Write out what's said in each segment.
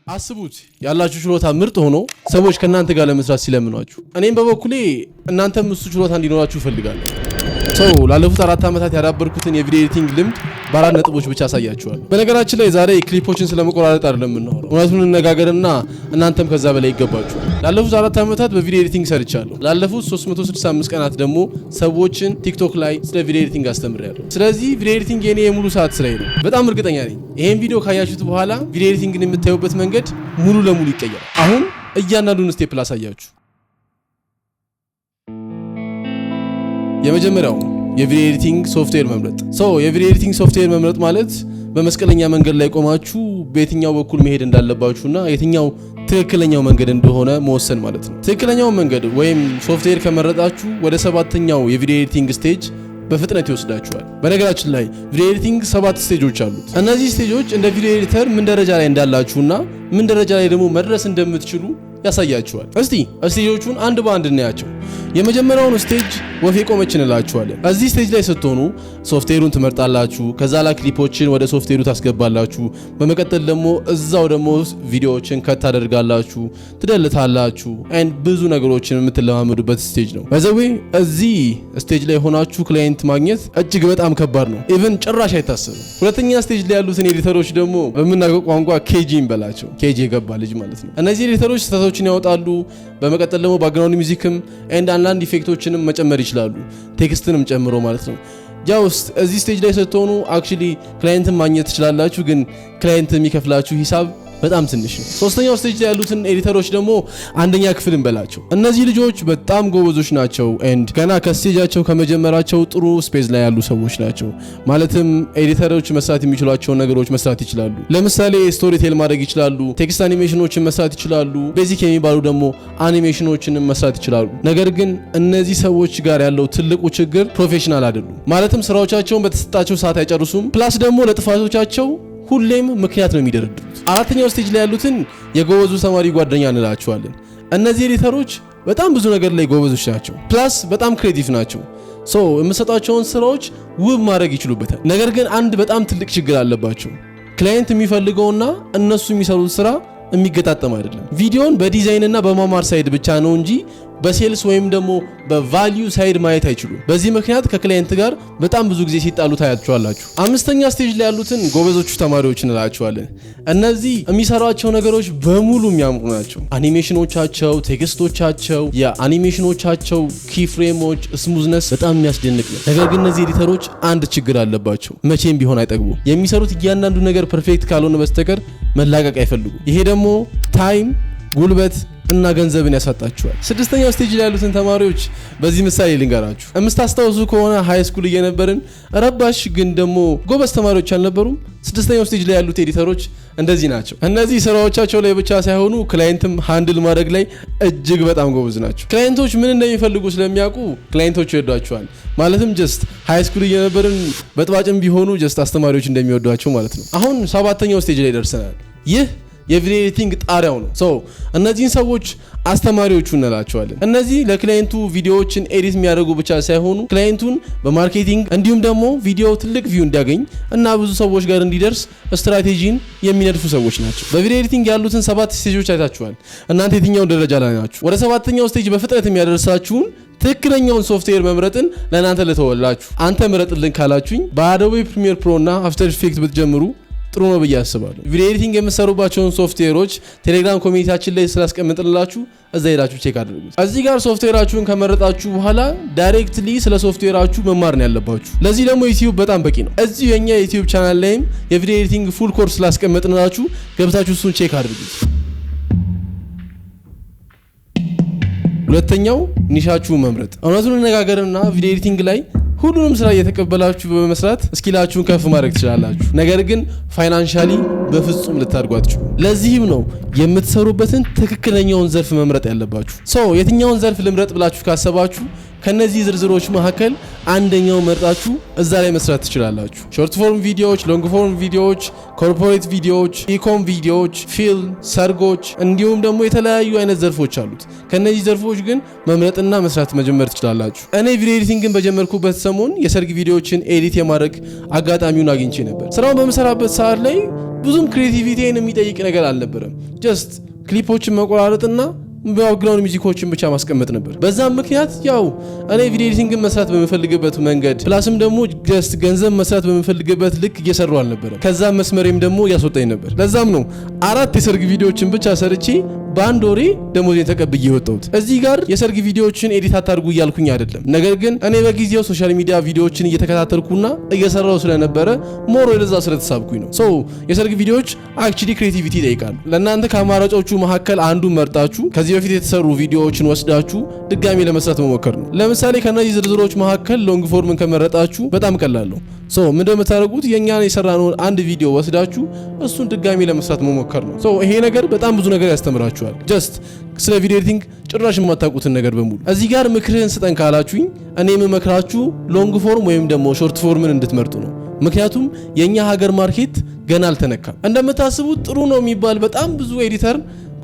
አስቡት ያላችሁ ችሎታ ምርጥ ሆኖ ሰዎች ከናንተ ጋር ለመስራት ሲለምኗችሁ እኔም በበኩሌ እናንተም እሱ ችሎታ እንዲኖራችሁ ፈልጋለሁ። ላለፉት 4 ዓመታት ያዳበርኩትን የቪዲዮ ኤዲቲንግ ልምድ በአራት ነጥቦች ብቻ አሳያችኋለሁ። በነገራችን ላይ ዛሬ ክሊፖችን ስለመቆራረጥ አይደለም የምናወራው። እውነቱን እንነጋገርና እናንተም ከዛ በላይ ይገባችኋል። ላለፉት 4 ዓመታት በቪዲዮ ኤዲቲንግ ሰርቻለሁ። ላለፉት 365 ቀናት ደግሞ ሰዎችን ቲክቶክ ላይ ስለ ቪዲዮ ኤዲቲንግ አስተምሬያለሁ። ስለዚህ ቪዲዮ ኤዲቲንግ የኔ የሙሉ ሰዓት ስራዬ ነው። በጣም እርግጠኛ ነኝ ይሄን ቪዲዮ ካያችሁት በኋላ ቪዲዮ ኤዲቲንግን የምታዩበት መንገድ ሙሉ ለሙሉ ይቀየራል። አሁን እያንዳንዱን ስቴፕ ላሳያችሁ። የመጀመሪያው የቪዲዮ ኤዲቲንግ ሶፍትዌር መምረጥ። የቪዲዮ ኤዲቲንግ ሶፍትዌር መምረጥ ማለት በመስቀለኛ መንገድ ላይ ቆማችሁ በየትኛው በኩል መሄድ እንዳለባችሁና የትኛው ትክክለኛው መንገድ እንደሆነ መወሰን ማለት ነው። ትክክለኛው መንገድ ወይም ሶፍትዌር ከመረጣችሁ ወደ 7ኛው የቪዲዮ ኤዲቲንግ ስቴጅ በፍጥነት ይወስዳችኋል። በነገራችን ላይ ቪዲዮ ኤዲቲንግ 7 ስቴጆች አሉት። እነዚህ ስቴጆች እንደ ቪዲዮ ኤዲተር ምን ደረጃ ላይ እንዳላችሁና ምን ደረጃ ላይ ደግሞ መድረስ እንደምትችሉ ያሳያችኋል። እስቲ ስቴጆቹን አንድ በአንድ እናያቸው። የመጀመሪያውን ስቴጅ ወፌ ቆመች እንላችኋለን። እዚህ ስቴጅ ላይ ስትሆኑ ሶፍትዌሩን ትመርጣላችሁ። ከዛ ላይ ክሊፖችን ወደ ሶፍትዌሩ ታስገባላችሁ። በመቀጠል ደግሞ እዛው ደግሞ ቪዲዮዎችን ከት ታደርጋላችሁ፣ ትደልታላችሁ ኤንድ ብዙ ነገሮችን የምትለማመዱበት ስቴጅ ነው። በዘዌ እዚህ ስቴጅ ላይ ሆናችሁ ክላይንት ማግኘት እጅግ በጣም ከባድ ነው። ኢቭን ጭራሽ አይታሰብም። ሁለተኛ ስቴጅ ላይ ያሉትን ኤዲተሮች ደግሞ በምናውቀው ቋንቋ ኬጂ እንበላቸው። ኬጂ የገባ ልጅ ማለት ነው። እነዚህ ኤዲተሮች ስህተቶችን ያወጣሉ። በመቀጠል ደግሞ ባክግራውንድ ሚውዚክም ኤንድ አንዳንድ ኢፌክቶችንም መጨመር ይችላሉ፣ ቴክስትንም ጨምሮ ማለት ነው። ያውስ እዚህ ስቴጅ ላይ ስትሆኑ አክቹሊ ክላይንትን ማግኘት ትችላላችሁ፣ ግን ክላይንት የሚከፍላችሁ ሂሳብ በጣም ትንሽ ነው። ሶስተኛው ስቴጅ ላይ ያሉትን ኤዲተሮች ደግሞ አንደኛ ክፍል እንበላቸው። እነዚህ ልጆች በጣም ጎበዞች ናቸው ኤንድ ገና ከስቴጃቸው ከመጀመራቸው ጥሩ ስፔስ ላይ ያሉ ሰዎች ናቸው። ማለትም ኤዲተሮች መስራት የሚችሏቸውን ነገሮች መስራት ይችላሉ። ለምሳሌ ስቶሪ ቴል ማድረግ ይችላሉ፣ ቴክስት አኒሜሽኖችን መስራት ይችላሉ፣ ቤዚክ የሚባሉ ደግሞ አኒሜሽኖችን መስራት ይችላሉ። ነገር ግን እነዚህ ሰዎች ጋር ያለው ትልቁ ችግር ፕሮፌሽናል አይደሉም። ማለትም ስራዎቻቸውን በተሰጣቸው ሰዓት አይጨርሱም። ፕላስ ደግሞ ለጥፋቶቻቸው ሁሌም ምክንያት ነው የሚደረድሩት። አራተኛው ስቴጅ ላይ ያሉትን የጎበዙ ተማሪ ጓደኛ እንላቸዋለን። እነዚህ ኤዲተሮች በጣም ብዙ ነገር ላይ ጎበዞች ናቸው። ፕላስ በጣም ክሬቲቭ ናቸው። የምሰጣቸውን ስራዎች ውብ ማድረግ ይችሉበታል። ነገር ግን አንድ በጣም ትልቅ ችግር አለባቸው። ክላይንት የሚፈልገውና እነሱ የሚሰሩት ስራ የሚገጣጠም አይደለም። ቪዲዮን በዲዛይንና በማማር ሳይድ ብቻ ነው እንጂ በሴልስ ወይም ደግሞ በቫልዩ ሳይድ ማየት አይችሉም። በዚህ ምክንያት ከክላይንት ጋር በጣም ብዙ ጊዜ ሲጣሉ ታያቸዋላችሁ። አምስተኛ ስቴጅ ላይ ያሉትን ጎበዞቹ ተማሪዎች እንላቸዋለን። እነዚህ የሚሰሯቸው ነገሮች በሙሉ የሚያምሩ ናቸው። አኒሜሽኖቻቸው፣ ቴክስቶቻቸው፣ የአኒሜሽኖቻቸው ኪፍሬሞች፣ ስሙዝነስ በጣም የሚያስደንቅ ነው። ነገር ግን እነዚህ ኤዲተሮች አንድ ችግር አለባቸው። መቼም ቢሆን አይጠግቡም። የሚሰሩት እያንዳንዱ ነገር ፐርፌክት ካልሆነ በስተቀር መላቀቅ አይፈልጉም። ይሄ ደግሞ ታይም፣ ጉልበት እና ገንዘብን ያሳጣችኋል። 6ኛው ስቴጅ ላይ ያሉትን ተማሪዎች በዚህ ምሳሌ ልንገራችሁ። የምታስታውሱ ከሆነ ሃይ ስኩል እየነበርን ረባሽ ግን ደግሞ ጎበዝ ተማሪዎች አልነበሩም። 6ኛው ስቴጅ ላይ ያሉት ኤዲተሮች እንደዚህ ናቸው። እነዚህ ስራዎቻቸው ላይ ብቻ ሳይሆኑ ክላይንትም ሃንድል ማድረግ ላይ እጅግ በጣም ጎበዝ ናቸው። ክላይንቶች ምን እንደሚፈልጉ ስለሚያውቁ ክላይንቶች ይወዷቸዋል። ማለትም ጀስት ሃይ ስኩል እየነበርን በጥባጭም ቢሆኑ ጀስት አስተማሪዎች እንደሚወዷቸው ማለት ነው። አሁን 7ኛው ስቴጅ ላይ ደርሰናል። ይህ የቪዲዮ ኤዲቲንግ ጣሪያው ነው። እነዚህን ሰዎች አስተማሪዎቹ እንላቸዋለን። እነዚህ ለክላይንቱ ቪዲዮዎችን ኤዲት የሚያደርጉ ብቻ ሳይሆኑ ክላይንቱን በማርኬቲንግ እንዲሁም ደግሞ ቪዲዮ ትልቅ ቪው እንዲያገኝ እና ብዙ ሰዎች ጋር እንዲደርስ ስትራቴጂን የሚነድፉ ሰዎች ናቸው። በቪዲዮ ኤዲቲንግ ያሉትን 7 ስቴጆች አይታችኋል። እናንተ የትኛው ደረጃ ላይ ናችሁ? ወደ 7ኛው ስቴጅ በፍጥነት የሚያደርሳችሁን ትክክለኛውን ሶፍትዌር መምረጥን ለእናንተ ልተወላችሁ። አንተ ምረጥልን ካላችሁኝ በአዶቤ ፕሪሚየር ፕሮ እና አፍተር ኢፌክት ብትጀምሩ ጥሩ ነው ብዬ አስባለሁ። ቪዲዮ ኤዲቲንግ የምትሰሩባቸውን ሶፍትዌሮች ቴሌግራም ኮሚኒቲያችን ላይ ስላስቀምጥላችሁ እዛ ሄዳችሁ ቼክ አድርጉት። እዚህ ጋር ሶፍትዌራችሁን ከመረጣችሁ በኋላ ዳይሬክትሊ ስለ ሶፍትዌራችሁ መማር ነው ያለባችሁ። ለዚህ ደግሞ ዩቲዩብ በጣም በቂ ነው። እዚሁ የኛ ዩቲዩብ ቻናል ላይም የቪዲዮ ኤዲቲንግ ፉል ኮርስ ስላስቀምጥላችሁ ገብታችሁ እሱን ቼክ አድርጉት። ሁለተኛው ኒሻችሁን መምረጥ። እውነቱን እንነጋገርና ቪዲዮ ኤዲቲንግ ላይ ሁሉንም ስራ እየተቀበላችሁ በመስራት ስኪላችሁን ከፍ ማድረግ ትችላላችሁ። ነገር ግን ፋይናንሻሊ በፍጹም ልታድጉ አትችሉ። ለዚህም ነው የምትሰሩበትን ትክክለኛውን ዘርፍ መምረጥ ያለባችሁ። የትኛውን ዘርፍ ልምረጥ ብላችሁ ካሰባችሁ ከነዚህ ዝርዝሮች መካከል አንደኛው መርጣችሁ እዛ ላይ መስራት ትችላላችሁ። ሾርት ፎርም ቪዲዮዎች፣ ሎንግ ፎርም ቪዲዮዎች፣ ኮርፖሬት ቪዲዮዎች፣ ኢኮም ቪዲዮዎች፣ ፊልም፣ ሰርጎች እንዲሁም ደግሞ የተለያዩ አይነት ዘርፎች አሉት። ከነዚህ ዘርፎች ግን መምረጥና መስራት መጀመር ትችላላችሁ። እኔ ቪዲዮ ኤዲቲንግን በጀመርኩበት ሰሞን የሰርግ ቪዲዮዎችን ኤዲት የማድረግ አጋጣሚውን አግኝቼ ነበር። ስራውን በመሰራበት ሰዓት ላይ ብዙም ክሬቲቪቲን የሚጠይቅ ነገር አልነበረም። ጀስት ክሊፖችን መቆራረጥና ባክግራውንድ ሙዚኮችን ብቻ ማስቀመጥ ነበር። በዛም ምክንያት ያው እኔ ቪዲዮ ኤዲቲንግን መስራት በመፈልግበት መንገድ ፕላስም ደግሞ ጀስት ገንዘብ መስራት በመፈልግበት ልክ እየሰራው አልነበረም። ከዛም መስመሬም ደግሞ ያስወጣኝ ነበር። ለዛም ነው 4 የሰርግ ቪዲዮዎችን ብቻ ሰርቼ በአንድ ወሬ ደሞዜን ተቀብዬ ወጣሁት። እዚህ ጋር የሰርግ ቪዲዮዎችን ኤዲት አታርጉ እያልኩኝ አይደለም። ነገር ግን እኔ በጊዜው ሶሻል ሚዲያ ቪዲዮዎችን እየተከታተልኩና እየሰራው ስለነበረ ሞር ወደዛ ስለተሳብኩኝ ነው። የሰርግ ቪዲዮዎች አክቹሊ ክሬቲቪቲ ይጠይቃሉ። ለእናንተ ከአማራጮቹ መካከል አንዱን መርጣችሁ ከዚህ በፊት የተሰሩ ቪዲዮዎችን ወስዳችሁ ድጋሚ ለመስራት መሞከር ነው። ለምሳሌ ከነዚህ ዝርዝሮች መካከል ሎንግ ፎርምን ከመረጣችሁ በጣም ቀላል ነው። ምን እንደምታደርጉት የኛን የሰራነውን አንድ ቪዲዮ ወስዳችሁ እሱን ድጋሚ ለመስራት መሞከር ነው። ይሄ ነገር በጣም ብዙ ነገር ያስተምራችኋል። ጀስት ስለ ቪዲዮ ኤዲቲንግ ጭራሽ የማታውቁትን ነገር በሙሉ እዚህ ጋር ምክርህን ስጠን ካላችሁኝ እኔ የምመክራችሁ ሎንግ ፎርም ወይም ደግሞ ሾርት ፎርምን እንድትመርጡ ነው። ምክንያቱም የኛ ሀገር ማርኬት ገና አልተነካም። እንደምታስቡት ጥሩ ነው የሚባል በጣም ብዙ ኤዲተር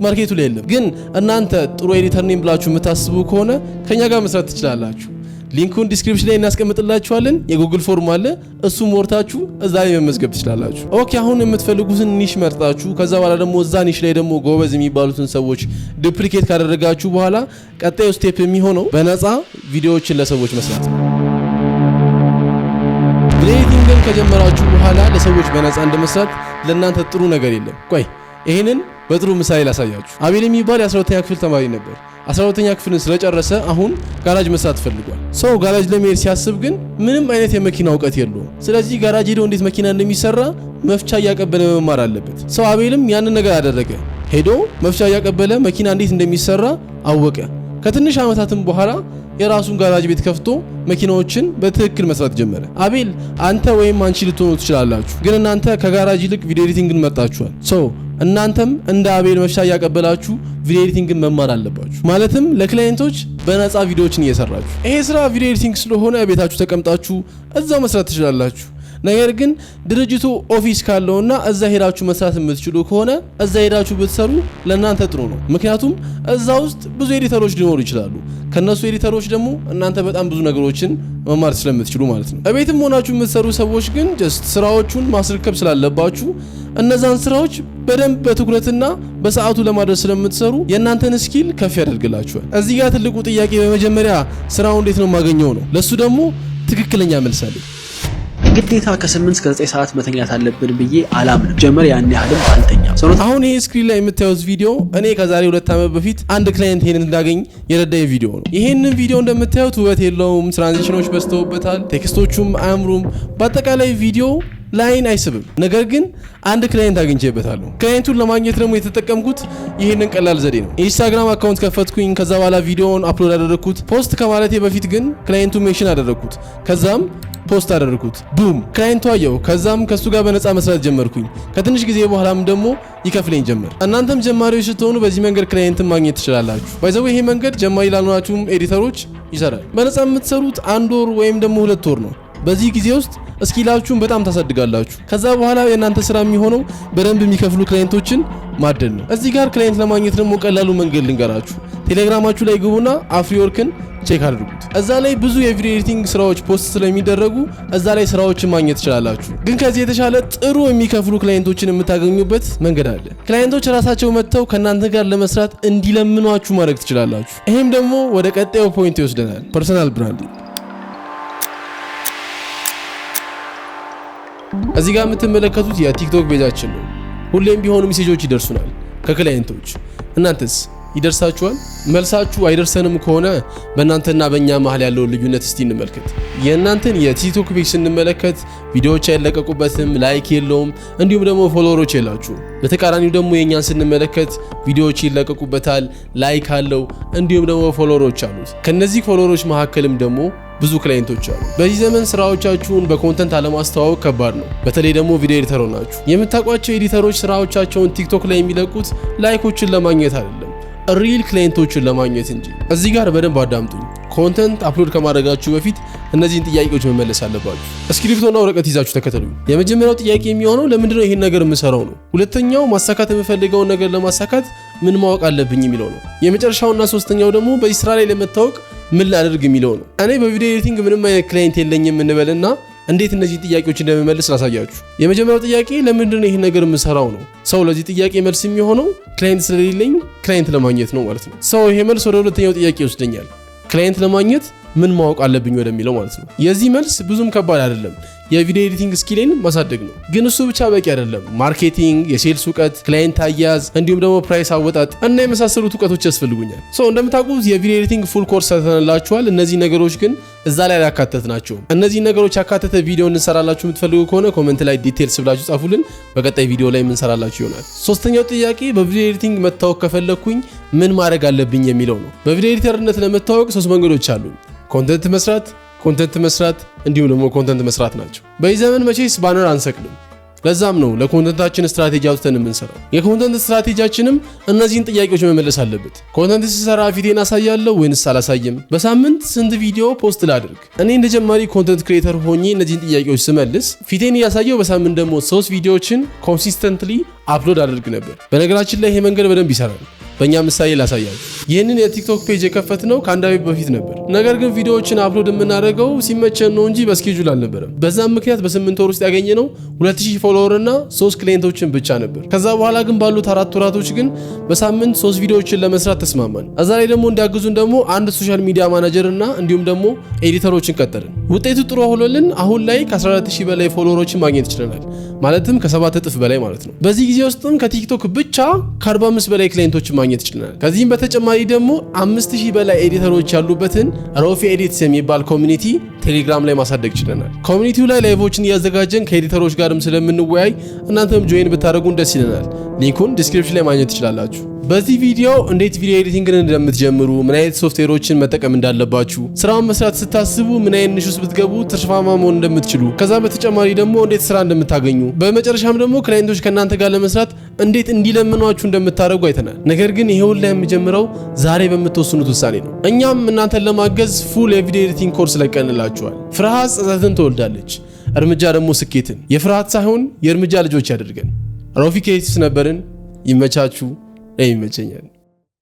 ማርኬቱ ላይ የለም። ግን እናንተ ጥሩ ኤዲተር ነኝ ብላችሁ የምታስቡ ከሆነ ከኛ ጋር መስራት ትችላላችሁ። ሊንኩን ዲስክሪፕሽን ላይ እናስቀምጥላችኋለን። የጉግል ፎርም አለ፣ እሱም ወርታችሁ እዛ ላይ መመዝገብ ትችላላችሁ። ኦኬ፣ አሁን የምትፈልጉትን ኒሽ መርጣችሁ ከዛ በኋላ ደግሞ እዛ ኒሽ ላይ ደግሞ ጎበዝ የሚባሉትን ሰዎች ዱፕሊኬት ካደረጋችሁ በኋላ ቀጣዩ ስቴፕ የሚሆነው በነፃ ቪዲዮዎችን ለሰዎች መስራት ነው። ቪዲዮ ኤዲቲንግን ከጀመራችሁ በኋላ ለሰዎች በነፃ እንደመስራት ለእናንተ ጥሩ ነገር የለም። ቆይ ይሄንን በጥሩ ምሳሌ ላሳያችሁ። አቤል የሚባል የ12ኛ ክፍል ተማሪ ነበር። 12ኛ ክፍልን ስለጨረሰ አሁን ጋራጅ መስራት ፈልጓል። ጋራጅ ለመሄድ ሲያስብ ግን ምንም አይነት የመኪና እውቀት የለውም። ስለዚህ ጋራጅ ሄዶ እንዴት መኪና እንደሚሰራ መፍቻ እያቀበለ መማር አለበት። አቤልም ያንን ነገር አደረገ። ሄዶ መፍቻ እያቀበለ መኪና እንዴት እንደሚሰራ አወቀ። ከትንሽ ዓመታትም በኋላ የራሱን ጋራጅ ቤት ከፍቶ መኪናዎችን በትክክል መስራት ጀመረ። አቤል አንተ ወይም አንቺ ልትሆኑ ትችላላችሁ፣ ግን እናንተ ከጋራጅ ይልቅ ቪዲዮ ኤዲቲንግን መርጣችኋል። እናንተም እንደ አቤል መፍቻ እያቀበላችሁ ቪዲዮ ኤዲቲንግን መማር አለባችሁ። ማለትም ለክላይንቶች በነፃ ቪዲዮዎችን እየሰራችሁ። ይሄ ስራ ቪዲዮ ኤዲቲንግ ስለሆነ ቤታችሁ ተቀምጣችሁ እዛው መስራት ትችላላችሁ። ነገር ግን ድርጅቱ ኦፊስ ካለውና እዛ ሄዳችሁ መስራት የምትችሉ ከሆነ እዛ ሄዳችሁ ብትሰሩ ለእናንተ ጥሩ ነው። ምክንያቱም እዛ ውስጥ ብዙ ኤዲተሮች ሊኖሩ ይችላሉ። ከነሱ ኤዲተሮች ደግሞ እናንተ በጣም ብዙ ነገሮችን መማር ስለምትችሉ ማለት ነው። እቤትም ሆናችሁ የምትሰሩ ሰዎች ግን ጀስት ስራዎቹን ማስረከብ ስላለባችሁ እነዛን ስራዎች በደንብ በትኩረትና በሰዓቱ ለማድረስ ስለምትሰሩ የእናንተን ስኪል ከፍ ያደርግላችኋል። እዚህ ጋር ትልቁ ጥያቄ በመጀመሪያ ስራው እንዴት ነው የማገኘው ነው። ለሱ ደግሞ ትክክለኛ መልስ አለ። ግዴታ ከ8 እስከ 9 ሰዓት መተኛት አለብን ብዬ አላምንም። ጀመር ያን ያህልም አልተኛም። አሁን ይሄ ስክሪን ላይ የምታዩት ቪዲዮ እኔ ከዛሬ 2 ዓመት በፊት አንድ ክላይንት ይሄንን እንዳገኝ የረዳኝ ቪዲዮ ነው። ይሄንን ቪዲዮ እንደምታዩት ውበት የለውም፣ ትራንዚሽኖች በዝተውበታል፣ ቴክስቶቹም አያምሩም። በአጠቃላይ ቪዲዮ ላይን አይስብም። ነገር ግን አንድ ክላይንት አግኝቼበታለሁ። ክላይንቱን ለማግኘት ደግሞ የተጠቀምኩት ይሄንን ቀላል ዘዴ ነው። ኢንስታግራም አካውንት ከፈትኩኝ። ከዛ በኋላ ቪዲዮውን አፕሎድ አደረኩት። ፖስት ከማለቴ በፊት ግን ክላይንቱ ሜንሽን አደረኩት። ከዛም ፖስት አደረኩት። ቡም ክላይንቱ አየው። ከዛም ከሱ ጋር በነፃ መስራት ጀመርኩኝ። ከትንሽ ጊዜ በኋላም ደግሞ ይከፍለኝ ጀመር። እናንተም ጀማሪዎች ስትሆኑ በዚህ መንገድ ክላይንትን ማግኘት ትችላላችሁ። ባይዘው ይሄ መንገድ ጀማሪ ላልሆናችሁም ኤዲተሮች ይሰራል። በነፃ የምትሰሩት 1 ወር ወይም ደግሞ 2 ወር ነው። በዚህ ጊዜ ውስጥ እስኪላችሁን በጣም ታሳድጋላችሁ። ከዛ በኋላ የእናንተ ስራ የሚሆነው በደንብ የሚከፍሉ ክላይንቶችን ማደን ነው። እዚህ ጋር ክላይንት ለማግኘት ደግሞ ቀላሉ መንገድ ልንገራችሁ። ቴሌግራማችሁ ላይ ግቡና አፍሪወርክን ቼክ አድርጉት። እዛ ላይ ብዙ የቪዲዮ ኤዲቲንግ ስራዎች ፖስት ስለሚደረጉ እዛ ላይ ስራዎችን ማግኘት ትችላላችሁ። ግን ከዚህ የተሻለ ጥሩ የሚከፍሉ ክላይንቶችን የምታገኙበት መንገድ አለ። ክላይንቶች ራሳቸው መጥተው ከእናንተ ጋር ለመስራት እንዲለምኗችሁ ማድረግ ትችላላችሁ። ይሄም ደግሞ ወደ ቀጣዩ ፖይንት ይወስደናል፣ ፐርሰናል ብራንዲንግ። እዚህ ጋር የምትመለከቱት የቲክቶክ ፔጃችን ነው። ሁሌም ቢሆኑ ሜሴጆች ይደርሱናል ከክላይንቶች። እናንተስ ይደርሳችኋል? መልሳችሁ አይደርሰንም ከሆነ በእናንተና በእኛ መሀል ያለውን ልዩነት እስቲ እንመልከት። የእናንተን የቲክቶክ ፔጅ ስንመለከት ቪዲዮዎች አይለቀቁበትም፣ ላይክ የለውም፣ እንዲሁም ደግሞ ፎሎወሮች የላችሁ። በተቃራኒው ደግሞ የእኛን ስንመለከት ቪዲዮዎች ይለቀቁበታል፣ ላይክ አለው፣ እንዲሁም ደግሞ ፎሎወሮች አሉት። ከነዚህ ፎሎወሮች መካከልም ደግሞ ብዙ ክላይንቶች አሉ። በዚህ ዘመን ስራዎቻችሁን በኮንተንት አለማስተዋወቅ ከባድ ነው። በተለይ ደግሞ ቪዲዮ ኤዲተር ሆናችሁ የምታውቋቸው ኤዲተሮች ስራዎቻቸውን ቲክቶክ ላይ የሚለቁት ላይኮችን ለማግኘት አይደለም፣ ሪል ክላይንቶችን ለማግኘት እንጂ። እዚህ ጋር በደንብ አዳምጡኝ። ኮንተንት አፕሎድ ከማድረጋችሁ በፊት እነዚህን ጥያቄዎች መመለስ አለባችሁ። እስክሪፕቶና ወረቀት ይዛችሁ ተከተሉ። የመጀመሪያው ጥያቄ የሚሆነው ለምንድነው ይሄን ነገር የምሰራው ነው። ሁለተኛው ማሳካት የምፈልገውን ነገር ለማሳካት ምን ማወቅ አለብኝ የሚለው ነው። የመጨረሻውና ሶስተኛው ደግሞ በዚህ ስራ ላይ ለመታወቅ ምን ላደርግ የሚለው ነው። እኔ በቪዲዮ ኤዲቲንግ ምንም አይነት ክላይንት የለኝም እንበልና እንዴት እነዚህ ጥያቄዎች እንደምመልስ ላሳያችሁ። የመጀመሪያው ጥያቄ ለምንድነው ይሄን ነገር የምሰራው ነው። ሰው ለዚህ ጥያቄ መልስ የሚሆነው ክላይንት ስለሌለኝ ክላይንት ለማግኘት ነው ማለት ነው። ሰው ይሄ መልስ ወደ ሁለተኛው ጥያቄ ይወስደኛል። ክላይንት ለማግኘት ምን ማወቅ አለብኝ ወደሚለው ማለት ነው። የዚህ መልስ ብዙም ከባድ አይደለም። የቪዲዮ ኤዲቲንግ ስኪሌን ማሳደግ ነው። ግን እሱ ብቻ በቂ አይደለም። ማርኬቲንግ፣ የሴልስ እውቀት፣ ክላይንት አያያዝ እንዲሁም ደግሞ ፕራይስ አወጣጥ እና የመሳሰሉት እውቀቶች ያስፈልጉኛል። እንደምታውቁት የቪዲዮ ኤዲቲንግ ፉል ኮርስ ሰርተንላችኋል። እነዚህ ነገሮች ግን እዛ ላይ ያካተትናቸው። እነዚህ ነገሮች ያካተተ ቪዲዮ እንሰራላችሁ የምትፈልጉ ከሆነ ኮሜንት ላይ ዲቴልስ ብላችሁ ጻፉልን። በቀጣይ ቪዲዮ ላይ እንሰራላችሁ ይሆናል። ሶስተኛው ጥያቄ በቪዲዮ ኤዲቲንግ መታወቅ ከፈለኩኝ ምን ማድረግ አለብኝ የሚለው ነው። በቪዲዮ ኤዲተርነት ለመታወቅ 3 መንገዶች አሉ። ኮንተንት መስራት እንዲሁም ደግሞ ኮንተንት መስራት ናቸው። በዚህ ዘመን መቼስ ባነር አንሰቅልም። ለዛም ነው ለኮንተንታችን ስትራቴጂ አውጥተን የምንሰራው። የኮንተንት ስትራቴጂያችንም እነዚህን ጥያቄዎች መመለስ አለበት። ኮንተንት ሲሰራ ፊቴን አሳያለሁ ወይንስ አላሳይም? በሳምንት ስንት ቪዲዮ ፖስት ላድርግ? እኔ እንደ ጀማሪ ኮንተንት ክሬተር ሆኜ እነዚህን ጥያቄዎች ስመልስ ፊቴን እያሳየው በሳምንት ደግሞ 3 ቪዲዮዎችን ኮንሲስተንትሊ አፕሎድ አድርግ ነበር። በነገራችን ላይ ይሄ መንገድ በደንብ ይሰራል። በእኛ ምሳሌ ላሳያችሁ። ይህንን የቲክቶክ ፔጅ የከፈትነው ከአንድ ዓመት በፊት ነበር። ነገር ግን ቪዲዮዎችን አፕሎድ የምናደርገው ሲመቸን ነው እንጂ በስኬጁል አልነበረም። በዛም ምክንያት በ8 ወር ውስጥ ያገኘነው 2000 ፎሎወር እና 3 ክሊየንቶችን ብቻ ነበር። ከዛ በኋላ ግን ባሉት 4 ወራቶች ግን በሳምንት 3 ቪዲዮዎችን ለመስራት ተስማማን። እዛ ላይ ደግሞ እንዲያግዙን ደግሞ አንድ ሶሻል ሚዲያ ማናጀር እና እንዲሁም ደግሞ ኤዲተሮችን ቀጠርን። ውጤቱ ጥሩ ሆኖልን አሁን ላይ ከ14000 በላይ ፎሎወሮችን ማግኘት ይችላል። ማለትም ከ7 እጥፍ በላይ ማለት ነው። በዚህ ጊዜ ውስጥም ከቲክቶክ ብቻ ከ45 በላይ ክሊየንቶችን ማግኘት ይችላል። ከዚህም በተጨማሪ ደግሞ 5000 በላይ ኤዲተሮች ያሉበትን ሮፊ ኤዲትስ የሚባል ኮሚኒቲ ቴሌግራም ላይ ማሳደግ ይችላል። ኮሚኒቲው ላይ ላይቮችን እያዘጋጀን ከኤዲተሮች ጋርም ስለምንወያይ እናንተም ጆይን ብታደርጉን ደስ ይለናል። ሊንኩን ዲስክሪፕሽን ላይ ማግኘት ትችላላችሁ። በዚህ ቪዲዮ እንዴት ቪዲዮ ኤዲቲንግን እንደምትጀምሩ፣ ምን አይነት ሶፍትዌሮችን መጠቀም እንዳለባችሁ፣ ስራውን መስራት ስታስቡ ምን አይነት ንሹስ ብትገቡ ትርፋማ መሆን እንደምትችሉ፣ ከዛ በተጨማሪ ደግሞ እንዴት ስራ እንደምታገኙ፣ በመጨረሻም ደግሞ ክላይንቶች ከእናንተ ጋር ለመስራት እንዴት እንዲለምኗችሁ እንደምታደርጉ አይተናል። ነገር ግን ይሄ ሁሉ የሚጀምረው ዛሬ በምትወስኑት ውሳኔ ነው። እኛም እናንተን ለማገዝ ፉል የቪዲዮ ኤዲቲንግ ኮርስ ለቀንላችኋል። ፍርሃት ጸጸትን ትወልዳለች፣ እርምጃ ደግሞ ስኬትን። የፍርሃት ሳይሆን የእርምጃ ልጆች ያደርገን። ሮፊ ኤዲትስ ነበርን። ይመቻችሁ። ይመቸኛል።